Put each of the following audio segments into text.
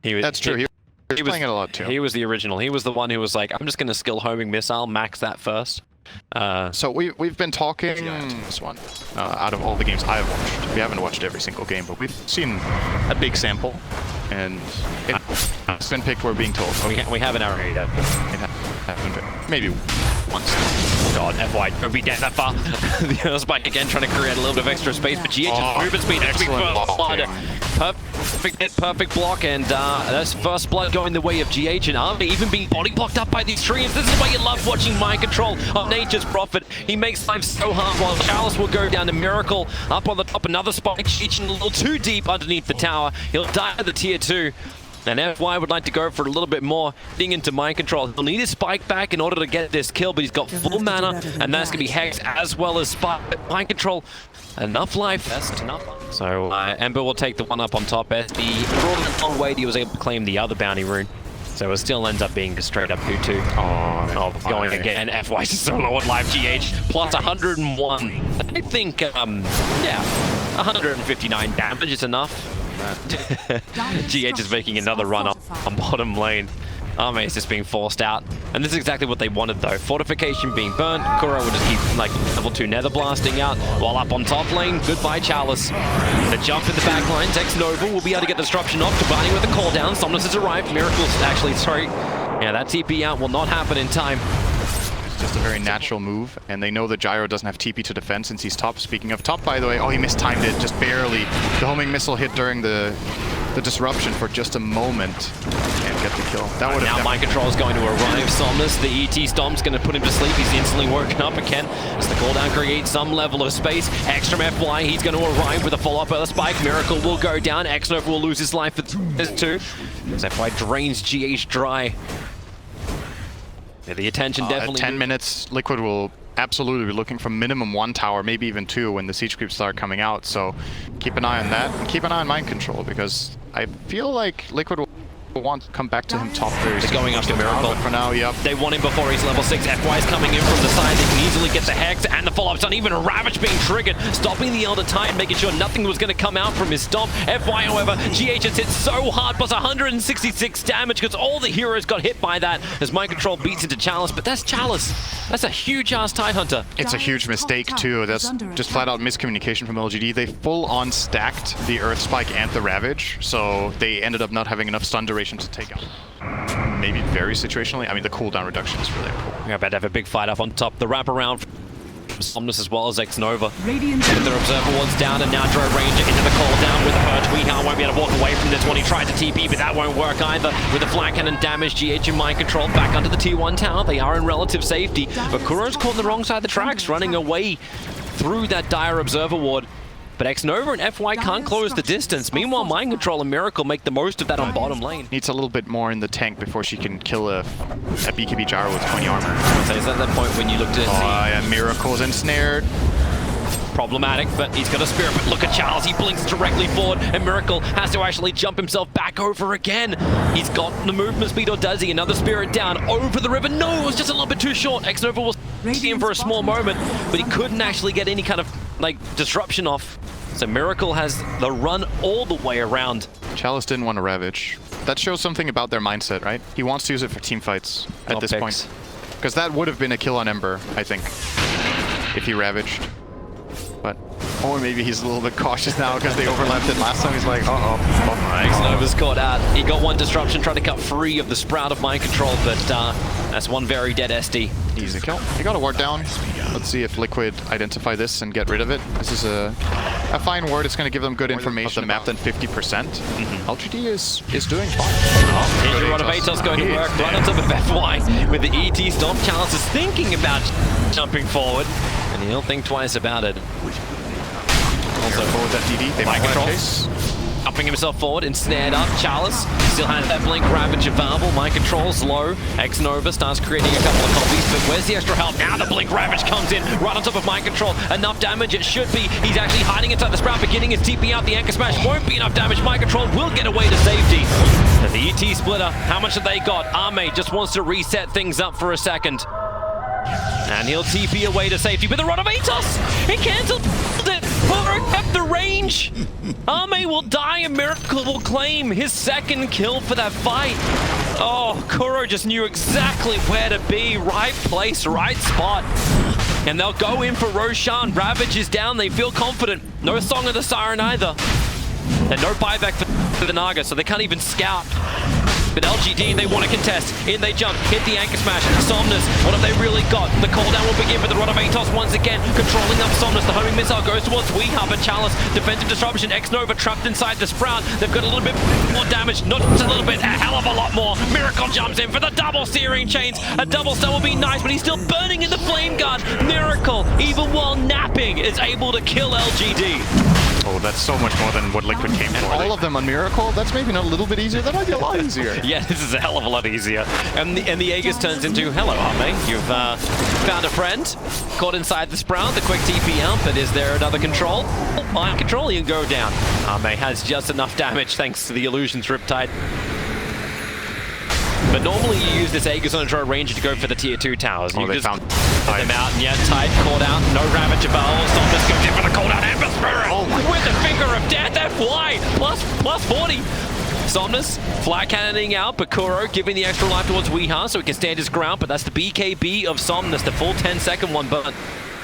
That's true. He was playing it a lot too. He was the original. He was the one who was like, I'm just going to skill homing missile, max that first. So we've been talking this one out of all the games I've watched. We haven't watched every single game, but we've seen a big sample, and it's been picked. We're being told. We haven't already done. Maybe once. God, FY don't be dead that far. The spike again, trying to create a little bit of extra space, but GH's movement speed actually perfect block, and that's first blood going the way of GH, and Army even being body blocked up by these trees. This is why you love watching Mind Control of Nature's Prophet. He makes life so hard, while Chalice will go down to Miracle up on the top. Another spike, GH a little too deep underneath the tower. He'll die at the tier 2. And FY would like to go for a little bit more, getting into Mind Control. He'll need his spike back in order to get this kill, but he's got full mana, and that's going to be Hex as well as Spike. Mind Control, enough life. That's enough. So Ember will take the one up on top. SB brought it a long way. He was able to claim the other bounty rune. So it still ends up being a straight up 2-2. Oh, going again. FY so low on life. GH plus 101. I think, yeah, 159 damage is enough. GH is making another run up on bottom lane. Arme is just being forced out. And this is exactly what they wanted though. Fortification being burnt. Kuro will just keep like level 2 nether blasting out. While up on top lane, goodbye Chalice. The jump in the back line. Tex Nova will be able to get disruption off. Tabani with the call down. Somnus has arrived. Miracle's actually, sorry. Yeah, that TP out will not happen in time. Just a very natural move, and they know that Gyro doesn't have TP to defend since he's top. Speaking of top, by the way, he mistimed it just barely. The homing missile hit during the disruption for just a moment and get the kill. That would have now Mind Control is going to arrive. Somnus, the ET Stomp's going to put him to sleep. He's instantly woken up again as the cooldown creates some level of space. X from FY, he's going to arrive with a follow-up Earth Spike. Miracle will go down. X-Nova will lose his life for this too, as FY drains GH dry. Yeah, the attention definitely... 10 minutes, Liquid will absolutely be looking for minimum 1 tower, maybe even 2 when the siege creeps start coming out. So keep an eye on that, and keep an eye on Mind Control, because I feel like Liquid will want to come back to him top very soon. They're going after Miracle. But for now, yep. They want him before he's level 6. FY is coming in from the side. They can easily get the Hex and the follow-ups on. Even a Ravage being triggered, stopping the Elder Tide, making sure nothing was going to come out from his stomp. FY, however, GH has hit so hard, plus 166 damage, because all the heroes got hit by that as Mind Control beats into Chalice. But that's Chalice. That's a huge-ass Tidehunter. It's a huge mistake, too. That's just flat-out miscommunication from LGD. They full-on stacked the Earth Spike and the Ravage, so they ended up not having enough stun duration to take out. Maybe very situationally. I mean, the cooldown reduction is really important. We're about to have a big fight up on top. The wraparound from Somnus as well as X-Nova. With the Observer Ward's down, and now Dro Ranger into the call down with the Perch. Weehound won't be able to walk away from this one. He tried to TP, but that won't work either. With the flat cannon damage, GH and Mind Control back under the T1 tower. They are in relative safety, but Kuro's caught on the wrong side of the tracks, running away through that dire Observer Ward. But X-Nova and FY can't close the distance. Meanwhile, Mind Control and Miracle make the most of that on bottom lane. Needs a little bit more in the tank before she can kill a BKB Gyro with 20 armor. So is that the point when you looked at yeah, Miracle's ensnared. Problematic, but he's got a spirit. But look at Charles, he blinks directly forward, and Miracle has to actually jump himself back over again. He's got the movement speed, or does he? Another spirit down over the river. No, it was just a little bit too short. X-Nova was see him for a small moment, but he couldn't actually get any kind of disruption off. So Miracle has the run all the way around. Chalice didn't want to Ravage. That shows something about their mindset, right? He wants to use it for team fights at this point. Because that would have been a kill on Ember, I think, if he Ravaged. But, or maybe he's a little bit cautious now because they overlapped it last time. He's like, X-Nova's caught out. He got one disruption, trying to cut free of the Sprout of Mind Control, but that's one very dead SD. Easy kill. He got a ward down. Let's see if Liquid identify this and get rid of it. This is a fine ward. It's going to give them good information about the map than 50%. LGD is doing fine. Here's Rod of Atos going to work right on top of FY with the ET Stomp. Chalice is thinking about jumping forward, and he'll think twice about it. Also forward that DD. They might chase. Upping himself forward, ensnared up. Chalice still has that Blink Ravage available. Mind Control's low. X-Nova starts creating a couple of copies, but where's the extra help? Now the Blink Ravage comes in right on top of Mind Control. Enough damage, it should be. He's actually hiding inside the Sprout, beginning his TP out. The Anchor Smash won't be enough damage. Mind Control will get away to safety. And the ET Splitter, how much have they got? Arme just wants to reset things up for a second. And he'll TP away to safety with a Rod of Atos. He cancelled it. Kuro kept the range. Ame will die and Miracle will claim his second kill for that fight. Oh, Kuro just knew exactly where to be. Right place, right spot. And they'll go in for Roshan. Ravage is down. They feel confident. No Song of the Siren either. And no buyback for the Naga, so they can't even scout. But LGD, they want to contest. In they jump, hit the anchor smash. Somnus, what have they really got? The cooldown will begin, but the Rod of Atos once again controlling up Somnus. The homing missile goes towards Weeha, but Chalice, defensive disruption, X-Nova trapped inside the Sprout. They've got a little bit more damage, not just a little bit, a hell of a lot more. Miracle jumps in for the double searing chains. A double stun will be nice, but he's still burning in the flame guard. Miracle, even while napping, is able to kill LGD. Oh, that's so much more than what Liquid came for. All of them on Miracle? That's maybe not a little bit easier. That might be a lot easier. Yeah, this is a hell of a lot easier. And the Aegis turns into, hello, Ame. You've found a friend. Caught inside the Sprout. The quick TP out, but is there another control? Mind control, you can go down. Ame has just enough damage thanks to the Illusion's Riptide. But normally you use this Aegis on a draw ranger to go for the tier 2 towers. Oh, you they just found them out, and yeah, Tide caught out. No Ravage available. Somnus goes in for the cooldown. Ember Spirit! Oh, with the finger of death, FY! Plus 40. Somnus, flat cannoning out, but Kuro giving the extra life towards Weeha so he can stand his ground, but that's the BKB of Somnus, the full 10-second one, but...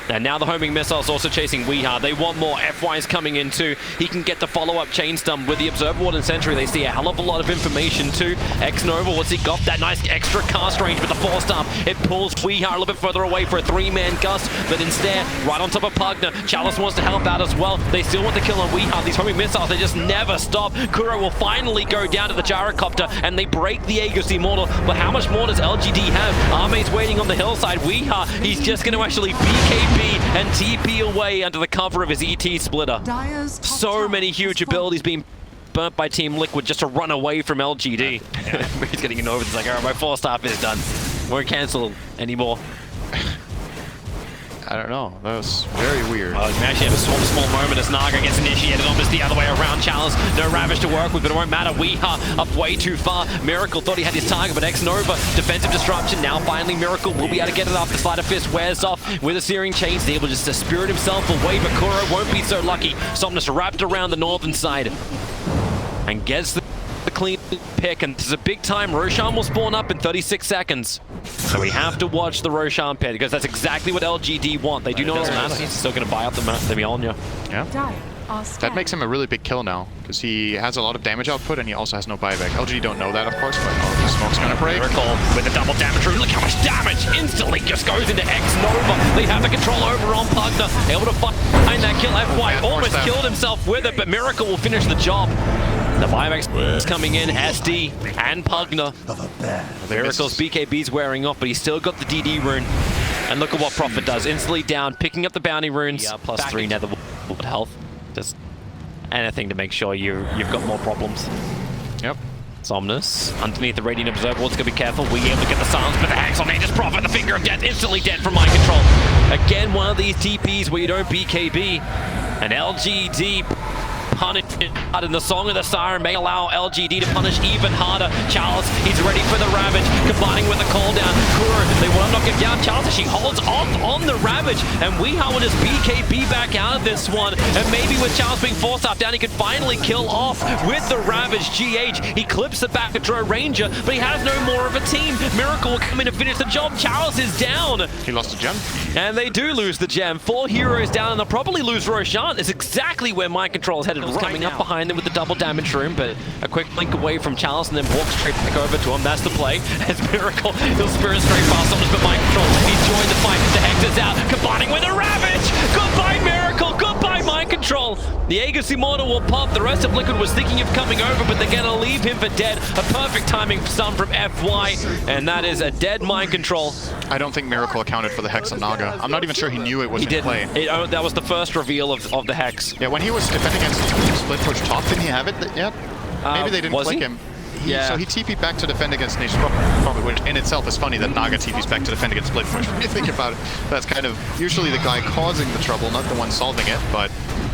And now the homing missile's also chasing Weeha. They want more. FY's coming in too. He can get the follow-up chain stun with the Observer Ward and Sentry. They see a hell of a lot of information too. X-Nova, what's he got? That nice extra cast range with the Force Stomp. It pulls Weeha a little bit further away for a 3-man gust, but instead, right on top of Pugna, Chalice wants to help out as well. They still want the kill on Weeha. These homing missiles, they just never stop. Kuro will finally go down to the gyrocopter, and they break the Aegis Immortal. But how much more does LGD have? Ame's waiting on the hillside. Weeha, he's just going to actually BKB and TP away under the cover of his ET splitter. So many huge abilities being burnt by Team Liquid just to run away from LGD. He's getting an over. It's like, all right, my 4-star is done. Won't cancel anymore. I don't know. That was very weird. Well, you actually have a small moment as Naga gets initiated almost the other way around. Chalice, no Ravage to work with, but it won't matter. Weeha up way too far. Miracle thought he had his target, but X-Nova, defensive disruption. Now finally Miracle will be able to get it off. The Sleight of Fist wears off with a searing chains. He's able just to spirit himself away, but Kuro won't be so lucky. Somnus wrapped around the northern side and gets the clean pick, and this is a big time. Roshan will spawn up in 36 seconds. So we have to watch the Roshan pit because that's exactly what LGD want. They do not matter. He's still going to buy up the Mjolnir. Yeah. That makes him a really big kill now because he has a lot of damage output and he also has no buyback. LGD don't know that, of course, but oh, the smoke's going to break. Miracle with the double damage rune. Look how much damage instantly just goes into X-Nova. They have the control over on Pugna. Able to find that kill. FY almost killed himself with it, but Miracle will finish the job. The buyback is coming in, SD and Pugna. Miracle's BKB's wearing off, but he's still got the DD rune. And look at what Prophet does. Instantly down, picking up the bounty runes. Yeah, plus 3 nether health. Just anything to make sure you've got more problems. Yep. Somnus underneath the Radiant Observer. What's going to be careful. We able to get the silence, but the hacks on Aegis Prophet. The finger of death instantly dead from mind control. Again, one of these TPs where you don't BKB. And LGD punish it hard, and the Song of the Siren may allow LGD to punish even harder. Chalice, he's ready for the Ravage, combining with the cooldown. Kuro, they want to knock him down. Chalice actually holds off on the Ravage, and Weeha will just BKB back out of this one. And maybe with Chalice being forced up down, he could finally kill off with the Ravage. GH, he clips the back of Dro Ranger, but he has no more of a team. Miracle will come in and finish the job. Chalice is down. He lost a gem. And they do lose the gem. 4 heroes down, and they'll probably lose Roshan. It's exactly where Mind Control is headed. Coming up behind them with the double damage room, but a quick blink away from Chalice and then walk straight back over to him. That's the play. As Miracle, he'll spirit straight past Somnus, but Mind Control, he's joined the fight. The Hex is out, combining with a Ravage. Goodbye, Miracle. Goodbye, Mind Control. The Aegis Immortal will pop. The rest of Liquid was thinking of coming over, but they're going to leave him for dead. A perfect timing stun from FY, and that is a dead Mind Control. I don't think Miracle accounted for the Hex on Naga. I'm not even sure he knew it was in play. That was the first reveal of the Hex. Yeah, when he was defending against Split Push top, didn't he have it yet? Maybe they didn't click him. Yeah. So he TP'd back to defend against Nature's Prophet, which in itself is funny that Naga TP's back to defend against Split Push. When you think about it, that's kind of usually the guy causing the trouble, not the one solving it, but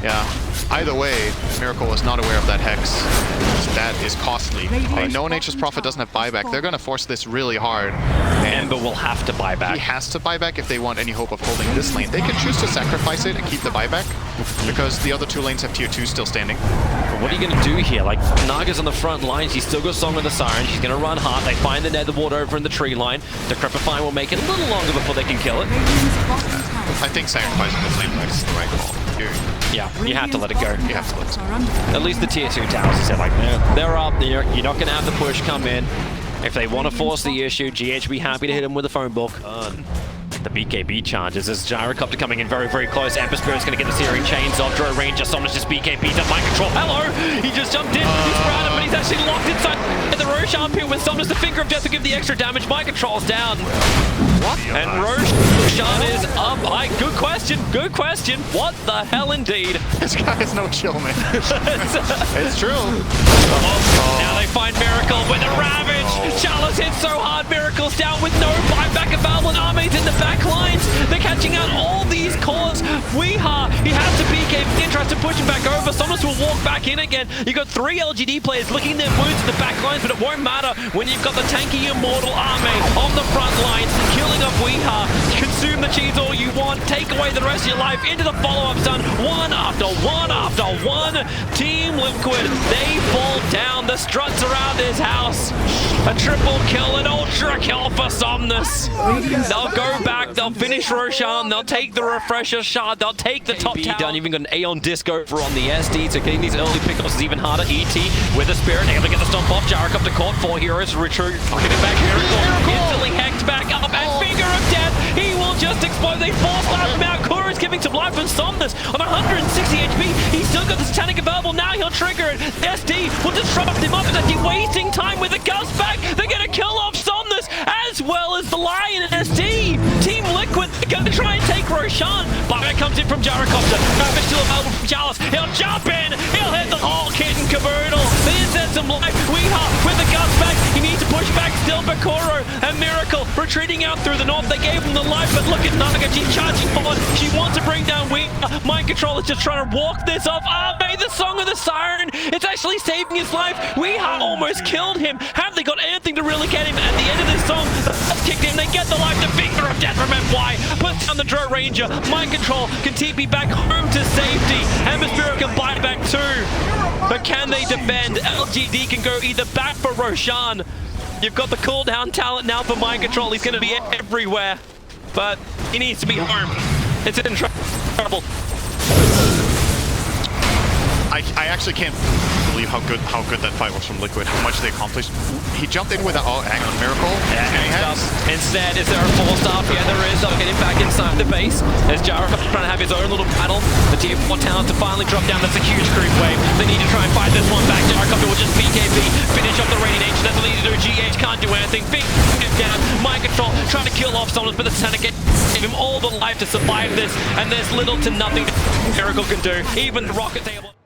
yeah. Yeah. Either way, Miracle was not aware of that Hex. That is costly. No Nature's Prophet doesn't have buyback. They're going to force this really hard. Ember will have to buy back. He has to buy back if they want any hope of holding this lane. They can choose to sacrifice it and keep the buyback because the other two lanes have tier 2 still standing. But what are you going to do here? Like, Naga's on the front line. She's still got Song with the Siren. She's going to run hard. They find the Nether Ward over in the tree line. Decrepify will make it a little longer before they can kill it. I think sacrificing this lane back is the right call. Yeah, you have to let it go. You have to let it go. At least the tier 2 towers, he said, like, they're up there. You're not going to have the push come in. If they want to force the issue, GH will be happy to hit him with a phone book. The BKB charges as Gyrocopter coming in very, very close. Ember Spirit's going to get the Searing Chains off. Draw Ranger, Somnus just BKB'd up. Mind Control, hello! He just jumped in. He's proud of it, but he's actually locked inside the Roshan pit with Somnus, the Finger of Death to give the extra damage. Mind Control's down. What? And Roshan is up. Good question, good question. What the hell indeed? This guy has no chill, man. It's true. Now they find Miracle with a Ravage. Chalice hits so hard, Miracle's down with no buyback available, and Armades in the back lines. They're catching out all these cores. Weeha, he has to BKB in, tries to push him back over. Somnus will walk back in again. You've got 3 LGD players licking their wounds in the back lines, but it won't matter when you've got the tanky Immortal Armade on the front lines, killing off Weeha. Consume the cheese all you want, take away the rest of your life into the follow-up stun. One after one after one. Team Liquid, they fall down. The struts around his house. A triple kill, an ultra kill for Somnus. They'll go back, they'll finish Roshan, they'll take the Refresher Shard, they'll take the top tower. Done, even got an Aeon Disc over on the SD, so getting these early pickups is even harder. ET with a Spirit, able to get the stomp off. Gyrocopter caught, 4 heroes retreat. Getting back, Miracle, instantly hacked back up, and Finger of Death, he will just explode. They force him out. Kura is giving some life from Somnus on 160 HP. He's still got the Satanic available, now he'll trigger it. SD will disrupt him up, and he's wasting time with the Gust back. They're going to kill off Somnus as well as the Lion and SD. Team Liquid are going to try and take Roshan. Buyback comes in from Gyrocopter. Ravage still available from Chalice. He'll jump in. He'll hit the whole kit and caboodle. They insert some life. Weeha with the Gust back. He needs to push back still. Bakoro and Miracle retreating out through the north. They gave him the life, but look at Naga. She's charging forward. She wants to bring down Weeha. Mind Control is just trying to walk this off. Armade, the Song of the Siren. It's actually saving his life. Weeha almost killed him. Have they got anything to really get him? At the end of this song, that's kicked in. They get the life. The Finger of Death from FY. Puts down the Dro Ranger. Mind Control can TP back home to safety. Ember Spirit can buy back too. But can they defend? LGD can go either back for Roshan. You've got the cooldown talent now for Mind Control. He's going to be everywhere. But he needs to be home. It's in trouble. I actually can't believe how good that fight was from Liquid, how much they accomplished. He jumped in with a hang on, Miracle. Yeah, instead, is there a 4-star? Yeah, there is. They'll get him back inside the base. As Gyrocopter trying to have his own little battle. The tier 4 talent to finally drop down. That's a huge creep wave. They need to try and fight this one back. Gyrocopter will just BKB, finish off the Radiant Ancient. That's what they need to do. GH can't do anything. Big down. Mind Control trying to kill off Somnus, but the Satanic gave him all the life to survive this. And there's little to nothing Miracle can do. Even the Rockets able.